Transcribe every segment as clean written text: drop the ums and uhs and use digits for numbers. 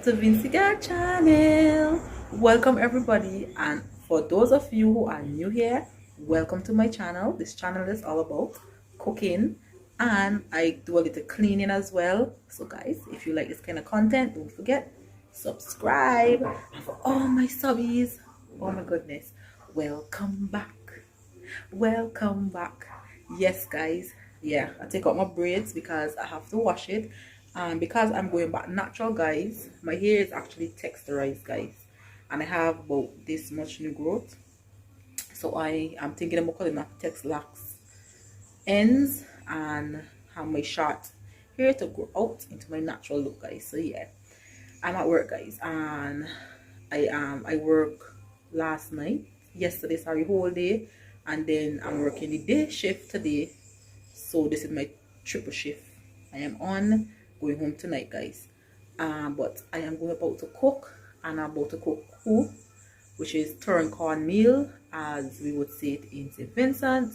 back to Vincy Girl channel. Welcome everybody, and for those of you who are new here, welcome to my channel. This channel is all about cooking, and I do a little cleaning as well. So guys, if you like this kind of content, don't forget subscribe. And for all my subbies, oh my goodness, welcome back, welcome back. Yes guys, yeah, I take out my braids because I have to wash it, and because I'm going back natural guys, my hair is actually texturized guys, and I have about this much new growth, so I am thinking about cutting off text locks ends and have my short hair to grow out into my natural look guys. So yeah, I'm at work guys, and I work yesterday sorry, whole day, and then I'm working the day shift today. So this is my triple shift. I am on, going home tonight guys, but I am about to cook, and I'm about to cook coucou, which is turned cornmeal as we would say it in St. Vincent,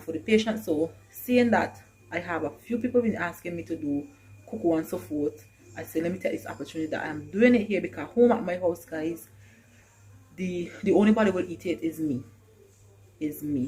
for the patient. So seeing that I have a few people been asking me to do coucou and so forth, I say let me take this opportunity that I'm doing it here, because home at my house guys, the only body will eat it is me.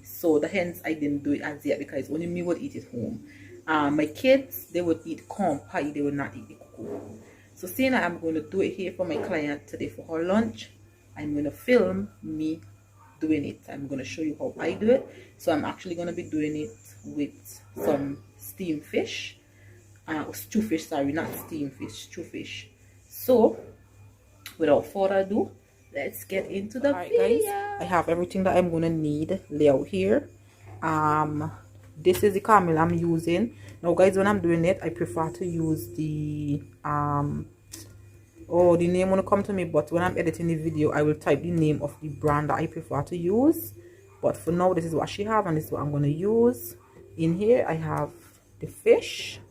So the hence I didn't do it as yet, because only me would eat it home. My kids, they would eat corn pie, they would not eat the coucou. So seeing that I'm going to do it here for my client today for her lunch, I'm going to film me doing it. I'm going to show you how I do it. So I'm actually going to be doing it with some steamed fish, stew fish, sorry, not steamed fish, stew fish. So without further ado, let's get into the video. Guys, I have everything that I'm gonna need lay out here. This is the cornmeal I'm using now guys. When I'm doing it, I prefer to use the the name won't come to me, but when I'm editing the video, I will type the name of the brand that I prefer to use. But for now, this is what she have, and this is what I'm gonna use. In here I have the fish.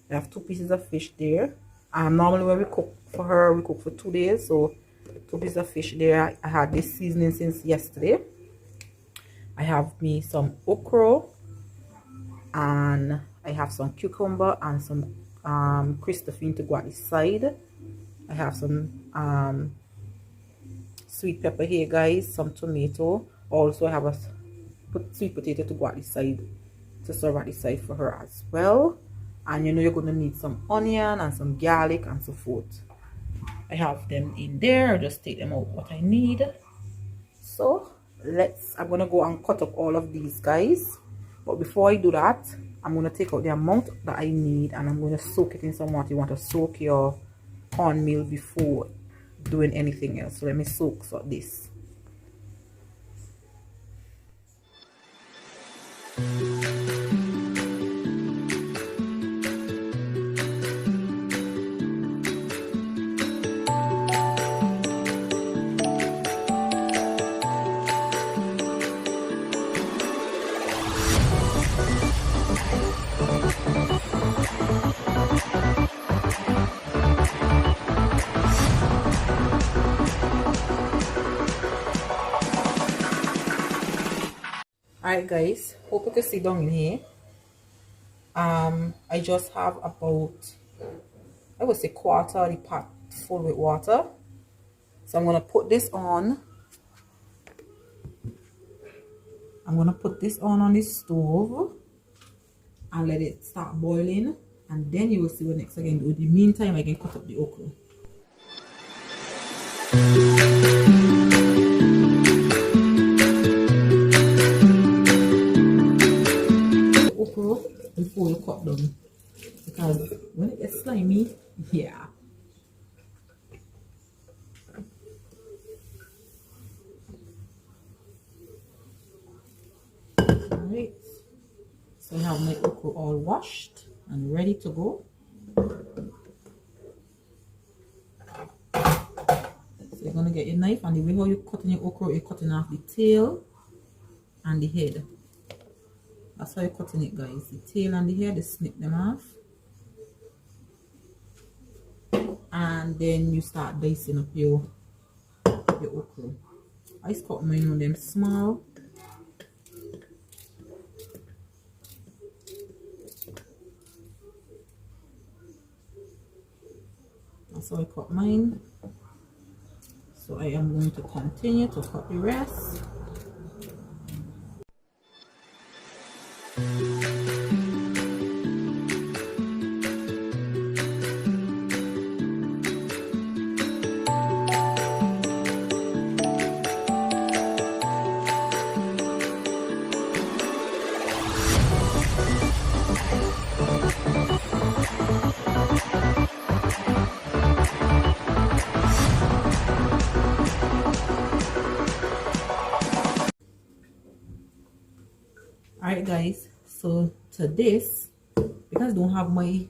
I have 2 pieces of fish there. Normally when we cook for her, we cook for 2 days, so 2 pieces of fish there. I had this seasoning since yesterday. I have me some okra, and I have some cucumber and some Christophine to go at the side. I have some sweet pepper here guys, some tomato. Also I have a sweet potato to go at the side, to serve at the side for her as well. And you know you're going to need some onion and some garlic and so forth. I have them in there. I'll just take them out what I need. So I'm gonna go and cut up all of these guys, but before I do that, I'm gonna take out the amount that I need, and I'm gonna soak it in some water. You want to soak your cornmeal before doing anything else. So let me soak this. Alright guys, hope you can see down in here. I just have about, I would say, quarter of the pot full with water. So I'm gonna put this on. I'm gonna put this on the stove and let it start boiling, and then you will see what next I can do. In the meantime, I can cut up the okra. Before you cut them, because when it gets slimy, yeah. Alright, so I have my okra all washed and ready to go. So you're gonna get your knife, and the way how you're cutting your okra, you're cutting off the tail and the head. That's how you're cutting it guys. The tail and the head, you snip them off, and then you start dicing up your okra. I just cut mine on them small. is how I cut mine. So I am going to continue to cut the rest. Alright guys, so to this, because I don't have my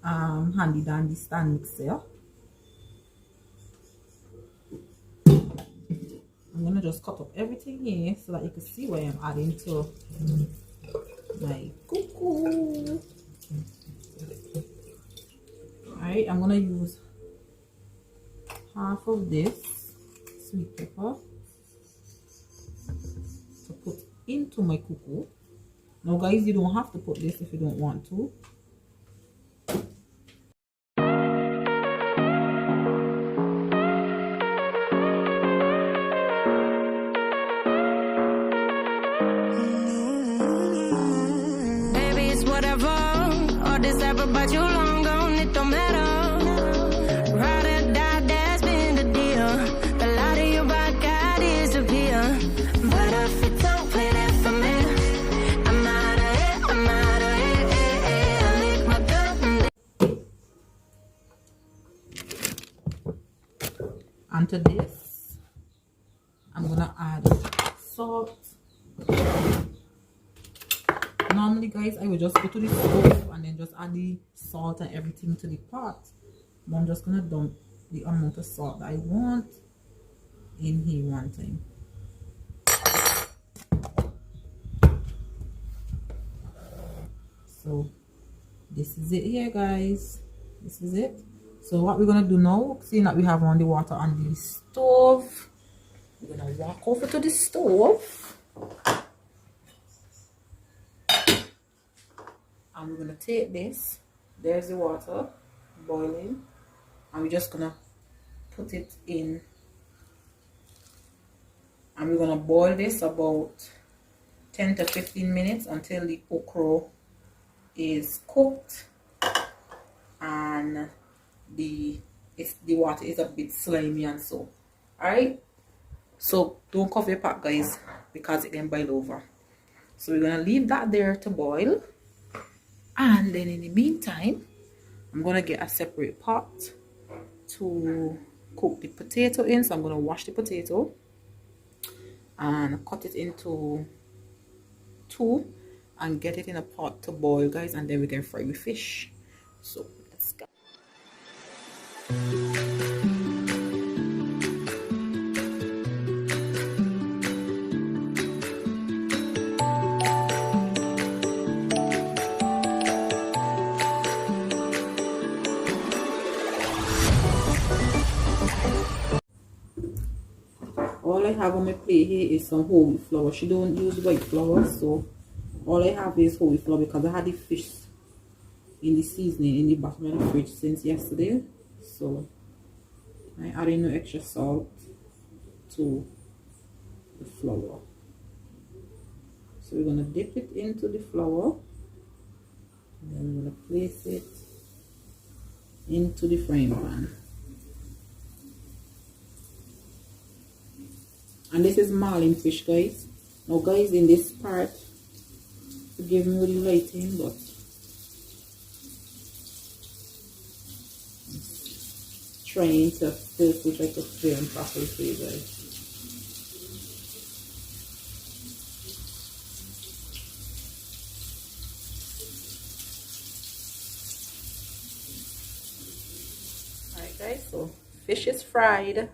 handy dandy stand mixer, I'm gonna just cut up everything here so that you can see what I'm adding to my Coucou. Alright, I'm gonna use half of this sweet pepper to put into my Coucou. Now guys, you don't have to put this if you don't want to. Baby, it's whatever. All this ever but you long gone, it don't matter. Ride or die, that's been the deal. The light of your back, I disappear. But if it don't play that for me, I'm out of it, I'm out of it. I lick my gun. And to this, I'm gonna add salt. Normally guys, I will just go to the stove and then just add the salt and everything to the pot. But I'm just gonna dump the amount of salt that I want in here one time. So this is it here guys, this is it. So what we're gonna do now, seeing that we have on the water on the stove, we're gonna walk over to the stove and we're gonna take this. There's the water boiling, and we're just gonna put it in, and we're gonna boil this about 10 to 15 minutes until the okra is cooked and the water is a bit slimy and so. All right, so don't cover your pot guys because it can boil over. So we're gonna leave that there to boil, and then in the meantime I'm gonna get a separate pot to cook the potato in. So I'm gonna wash the potato and cut it into two and get it in a pot to boil guys, and then we can fry the fish. So let's go. All I have on my plate here is some whole wheat flour. She don't use white flour, so all I have is whole wheat flour because I had the fish in the seasoning in the bottom of the fridge since yesterday. So I added no extra salt to the flour. So we're gonna dip it into the flour, and then we're gonna place it into the frying pan. And this is marlin fish guys. Now guys, in this part, forgive me with the lighting, but I'm trying to still put like a film properly for you guys. Alright guys, so fish is fried.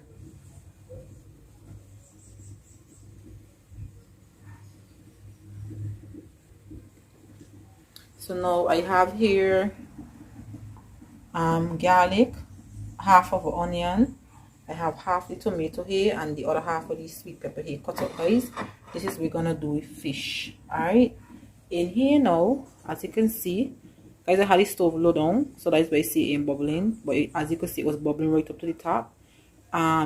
So now I have here garlic, half of an onion, I have half the tomato here, and the other half of the sweet pepper here cut up guys. This is we're gonna do with fish. All right, in here now, as you can see, Guys, I had the stove low down, so that's why I see it bubbling. But as you can see, it was bubbling right up to the top.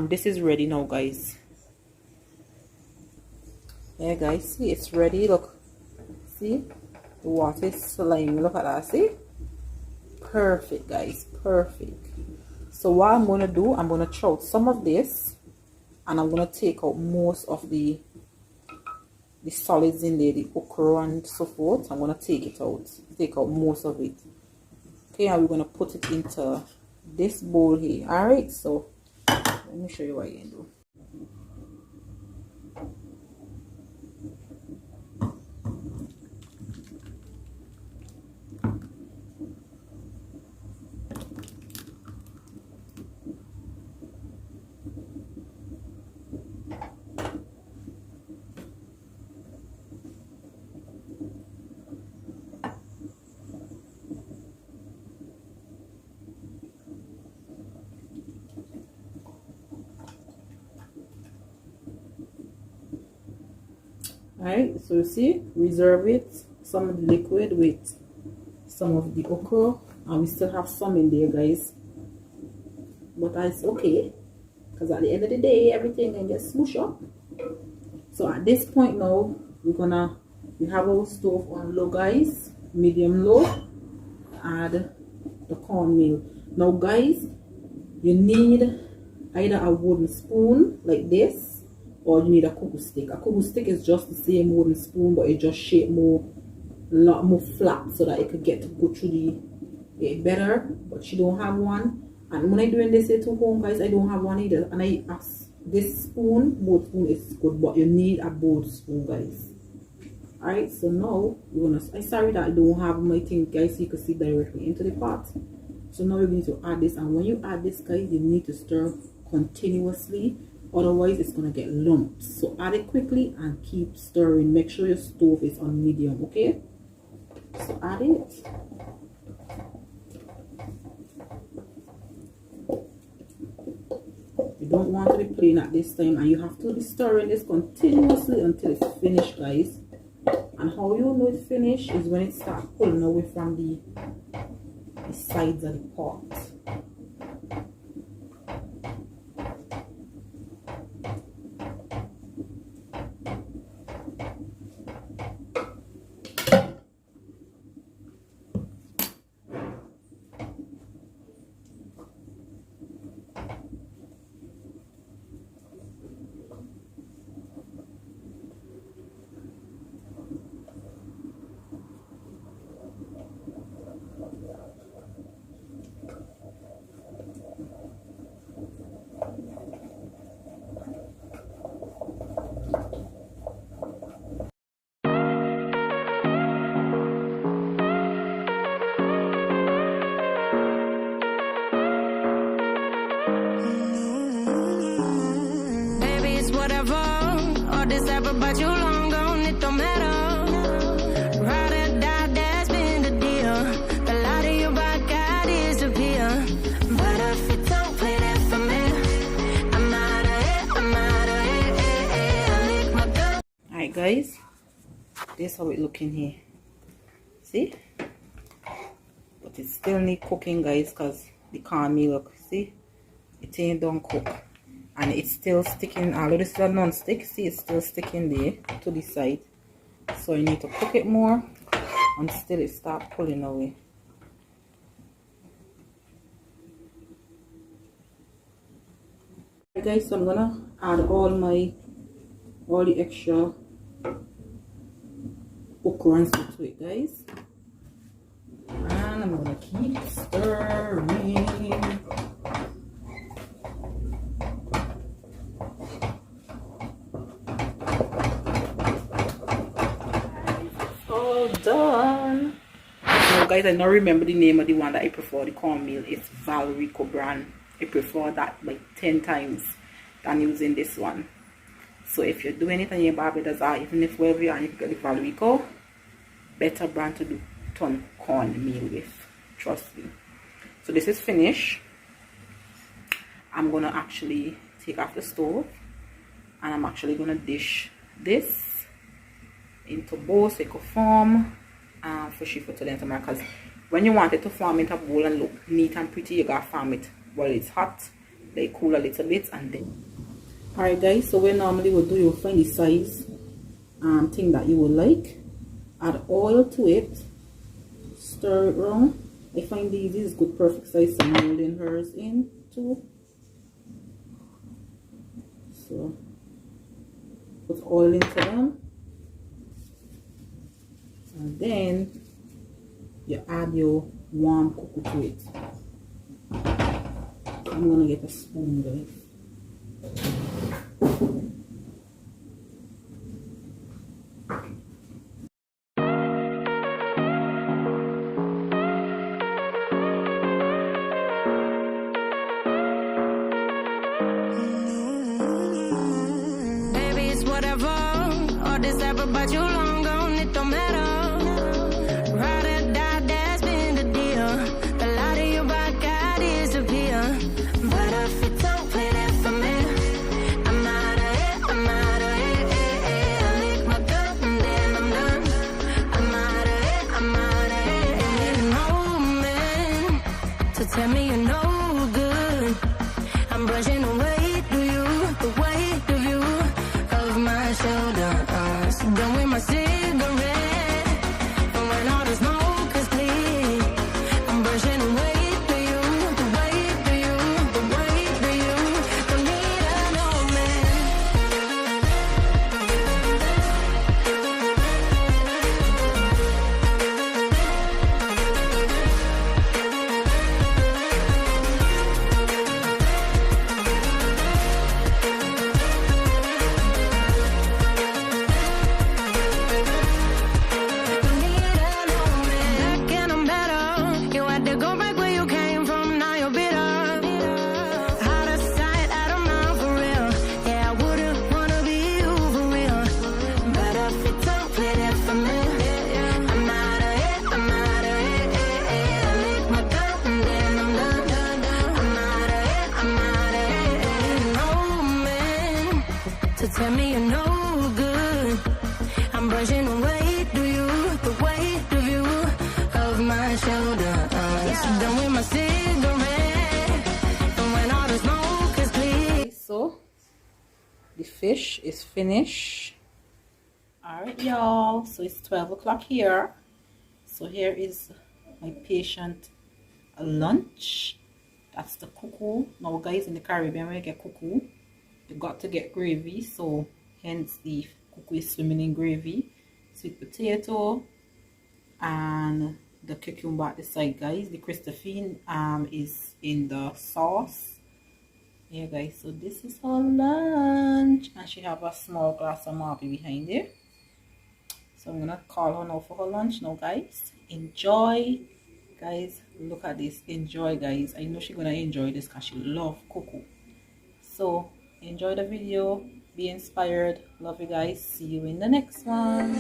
This is ready now, guys. Yeah, guys, see, it's ready. Look, see, the water is slimy. Look at that, see? Perfect, guys, perfect. So what I'm going to do, I'm going to throw out some of this, and I'm going to take out most of the solids in there, the okra and so forth. I'm going to take out most of it. Okay, and we're going to put it into this bowl here. Alright, so let me show you what you can do. Alright, so you see, reserve it, some of the liquid with some of the okra, and we still have some in there, guys, but that's okay, because at the end of the day, everything can get smushed up. So at this point now, we have our stove on low, guys, medium low. Add the cornmeal. Now, guys, you need either a wooden spoon like this, or you need a Coucou stick. A Coucou stick is just the same wooden spoon, but it just shaped a lot more flat, so that it could go through it better. But you don't have one, and when I'm doing this at home, guys, I don't have one either. And I ask this spoon, both spoon is good, but you need a both spoon, guys. Alright, so now I'm sorry that I don't have my thing, guys, so you can see directly into the pot. So now we're going to add this, and when you add this, guys, you need to stir continuously, otherwise it's gonna get lumps. So add it quickly and keep stirring. Make sure your stove is on medium, okay? So add it. You don't want to be playing at this time, and you have to be stirring this continuously until it's finished, guys. And how you know it's finished is when it starts pulling away from the sides of the pot. But you long gone, it don't matter. Ride or die, that's been the deal. The light of your back, I disappear. But if you don't play that for me, I'm out of here, I'm out of here. I lick my gun. Alright, guys, this is how it looking here. See? But it still need cooking, guys, because the cornmeal, look, see? It ain't done cook. And it's still sticking, although this is a non-stick, see, it's still sticking there to the side. So you need to cook it more until it starts pulling away. Okay, guys, so I'm gonna add all the extra okra and stuff to it, guys. And I'm gonna keep stirring. Done. Now, guys, I don't remember the name of the one that I prefer, the cornmeal. It's Valrico brand. I prefer that like 10 times than using this one. So if you're doing it on your Barbados, or even if wherever you are, you get the Valrico, better brand to do ton cornmeal with, trust me. So this is finished. I'm gonna actually take off the stove, and I'm actually gonna dish this into bowls so it could form for shift for today tomorrow, because when you want it to form into a bowl and look neat and pretty, you gotta form it while it's hot. Let it cool a little bit and then. Alright guys, so we normally would do, you'll find the size thing that you would like. Add oil to it. Stir it around. I find these is good, perfect size, so I'm molding hers in too. So put oil into them. And then you add your warm cocoa to it. I'm gonna get a spoon, guys. Baby, it's whatever. All this ever but you long gone, it don't matter. Ride or die, that's been the deal. The light of your back, I disappear. But if you don't play that for me, I'm out of it, I'm out of it. I lick my gun and then I'm done. I'm out of it, I'm out of it. And you know, man, to tell me you're no good. I'm brushing away to you, the weight of you, of my shoulders. Done with my cigarette, and when all the smoke is clear, I'm brushing away to you, the weight of you, the weight of you. Don't need a no man. Don't need a no man. Back and I'm better. You had to go back where you came from, now you're bitter. Out of sight, out of mind for real. Yeah, I wouldn't wanna be you for real. But if you don't play that for me, I'm out of it, I'm out of it. I lick my gun and then I'm done. I'm out of it, I'm out of it. No man to tell me you're no good. I'm brushing away to you, the weight of you, of my shoulders. Done with my cigarette, and when all the smoke is clear. So the fish is finished. Alright y'all, so it's 12 o'clock here. So here is my patient lunch. That's the coucou. Now guys, in the Caribbean when you get coucou, you got to get gravy, so hence the coucou is swimming in gravy. Sweet potato and the cucumber at the side, guys. The Christophine is in the sauce. Yeah guys, so this is her lunch, and she have a small glass of Marby behind there. So I'm gonna call her now for her lunch now, guys. Enjoy, guys. Look at this. Enjoy, guys. I know she's gonna enjoy this because she love coucou. So enjoy the video, be inspired. Love you guys. See you in the next one.